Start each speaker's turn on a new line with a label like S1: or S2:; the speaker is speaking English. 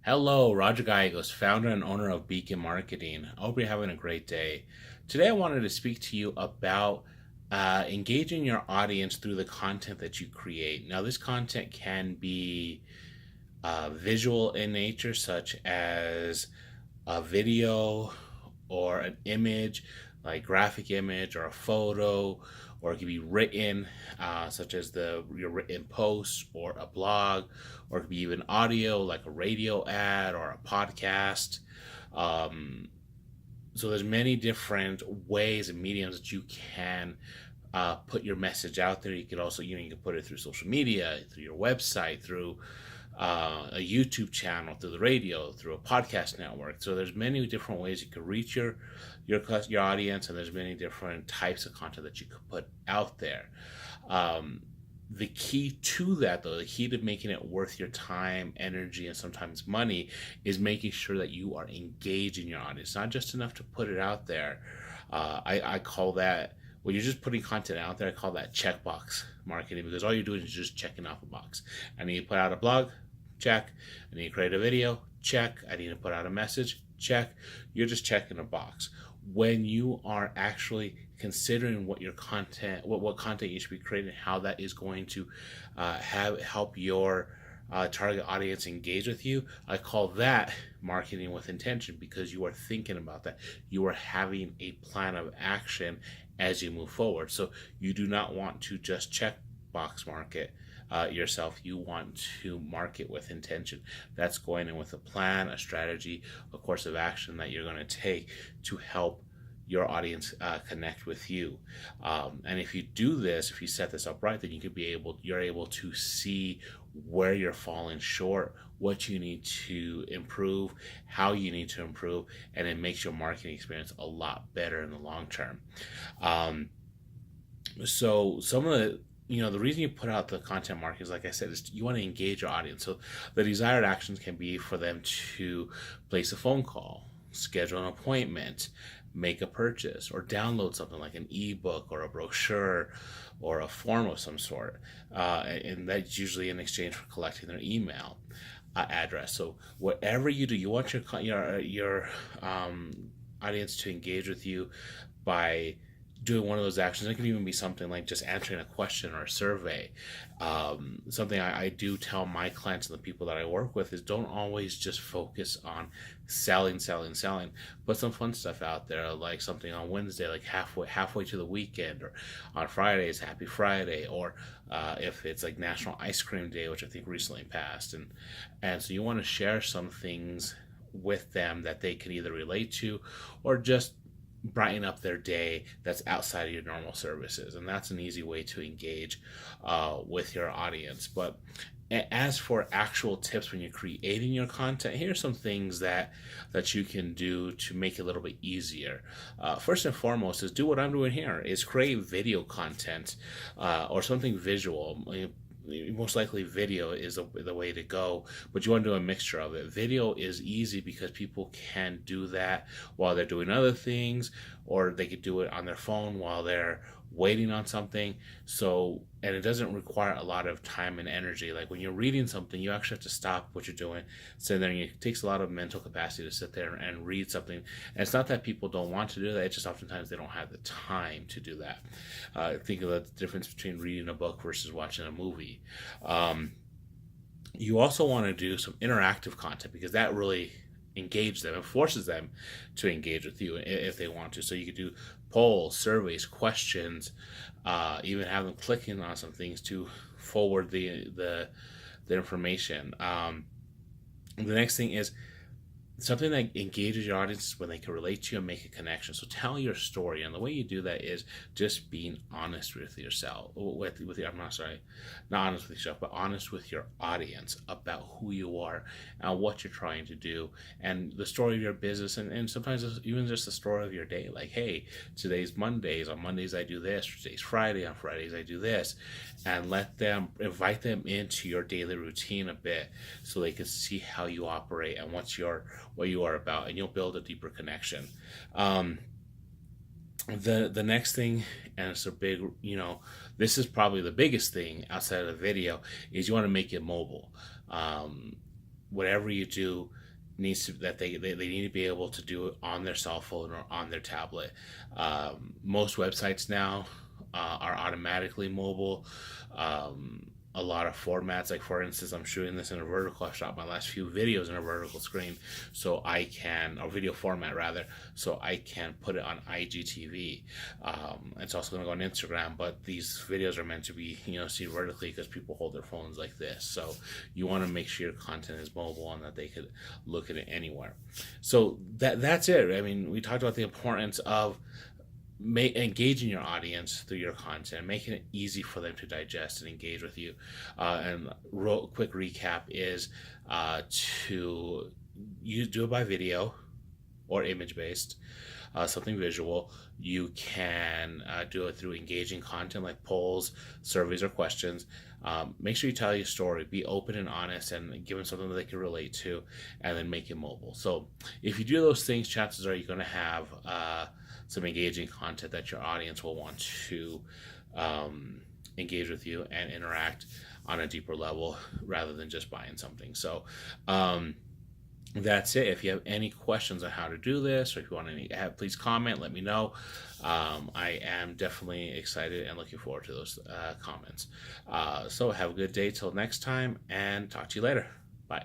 S1: Hello, Roger Gallegos, founder and owner of Beacon Marketing. I hope you're having a great day. Today, I wanted to speak to you about engaging your audience through the content that you create. Now, this content can be visual in nature, such as a video or an image, like graphic image or a photo, or it could be written, such as your written post or a blog, or it could be even audio, like a radio ad or a podcast. Um, so there's many different ways and mediums that you can put your message out there. You could also, you can put it through social media, through your website, through a YouTube channel, through the radio, through a podcast network. So there's many different ways you could reach your audience, and there's many different types of content that you could put out there. Um, the key to that, though, the key to making it worth your time, energy, and sometimes money, is making sure that you are engaging your audience. Not just enough to put it out there. I call that, when you're just putting content out there, I call that checkbox marketing, because all you're doing is just checking off a box. I need to put out a blog, check. I need to create a video, check. I need to put out a message, check. You're just checking a box. When you are actually considering what your content, what content you should be creating, how that is going to help your target audience engage with you, I call that marketing with intention, because you are thinking about that. You are having a plan of action as you move forward. So you do not want to just check box market yourself. You want to market with intention. That's going in with a plan, a strategy, a course of action that you're going to take to help your audience connect with you. And if you do this, if you set this up right, then you're able to see where you're falling short, what you need to improve, how you need to improve, and it makes your marketing experience a lot better in the long term. Um, so some of the reason you put out the content marketing is, like I said, is you want to engage your audience. So the desired actions can be for them to place a phone call, schedule an appointment, make a purchase, or download something like an ebook or a brochure or a form of some sort. And that's usually in exchange for collecting their email address. So whatever you do, you want your audience to engage with you by doing one of those actions. It can even be something like just answering a question or a survey. Something I do tell my clients and the people that I work with is, don't always just focus on selling, selling, selling. Put some fun stuff out there, like something on Wednesday, like halfway to the weekend, or on Fridays, Happy Friday, or if it's like National Ice Cream Day, which I think recently passed, and so you want to share some things with them that they can either relate to, or just brighten up their day that's outside of your normal services. And that's an easy way to engage with your audience. But as for actual tips when you're creating your content, here's some things that you can do to make it a little bit easier. First and foremost is do what I'm doing here, is create video content or something visual. Most likely video is the way to go, but you want to do a mixture of it. Video is easy because people can do that while they're doing other things, or they could do it on their phone while they're waiting on something. So, and it doesn't require a lot of time and energy. Like when you're reading something, you actually have to stop what you're doing, sit there, and it takes a lot of mental capacity to sit there and read something. And it's not that people don't want to do that, it's just oftentimes they don't have the time to do that. Think of the difference between reading a book versus watching a movie. Um, you also want to do some interactive content, because that really engage them and forces them to engage with you if they want to. So you could do polls, surveys, questions, even have them clicking on some things to forward the information. The next thing is something that engages your audience when they can relate to you and make a connection. So tell your story, and the way you do that is just being honest with yourself. With your, I'm not sorry, not honest with yourself, but honest with your audience about who you are and what you're trying to do, and the story of your business, and sometimes it's even just the story of your day. Like, hey, today's Mondays. On Mondays I do this. Today's Friday. On Fridays I do this, and invite them into your daily routine a bit, so they can see how you operate and what you are about, and you'll build a deeper connection. Um, the next thing, and it's a big, this is probably the biggest thing outside of the video, is you want to make it mobile. whatever you do needs to that they need to be able to do it on their cell phone or on their tablet. Most websites now are automatically mobile. A lot of formats, like for instance, I'm shooting this in a vertical. I've shot my last few videos in a vertical screen, so I can, or video format rather, so I can put it on IGTV. It's also going to go on Instagram, but these videos are meant to be, seen vertically because people hold their phones like this. So you want to make sure your content is mobile and that they could look at it anywhere. So that's it. I mean, we talked about the importance of engaging your audience through your content, making it easy for them to digest and engage with you. And real quick recap is to you do it by video or image based, something visual. You can do it through engaging content like polls, surveys, or questions. Make sure you tell your story, be open and honest, and give them something that they can relate to, and then make it mobile. So if you do those things, chances are you're going to have some engaging content that your audience will want to engage with you and interact on a deeper level rather than just buying something. So that's it. If you have any questions on how to do this, or if you want any, please comment, let me know. I am definitely excited and looking forward to those comments. So have a good day till next time, and talk to you later. Bye.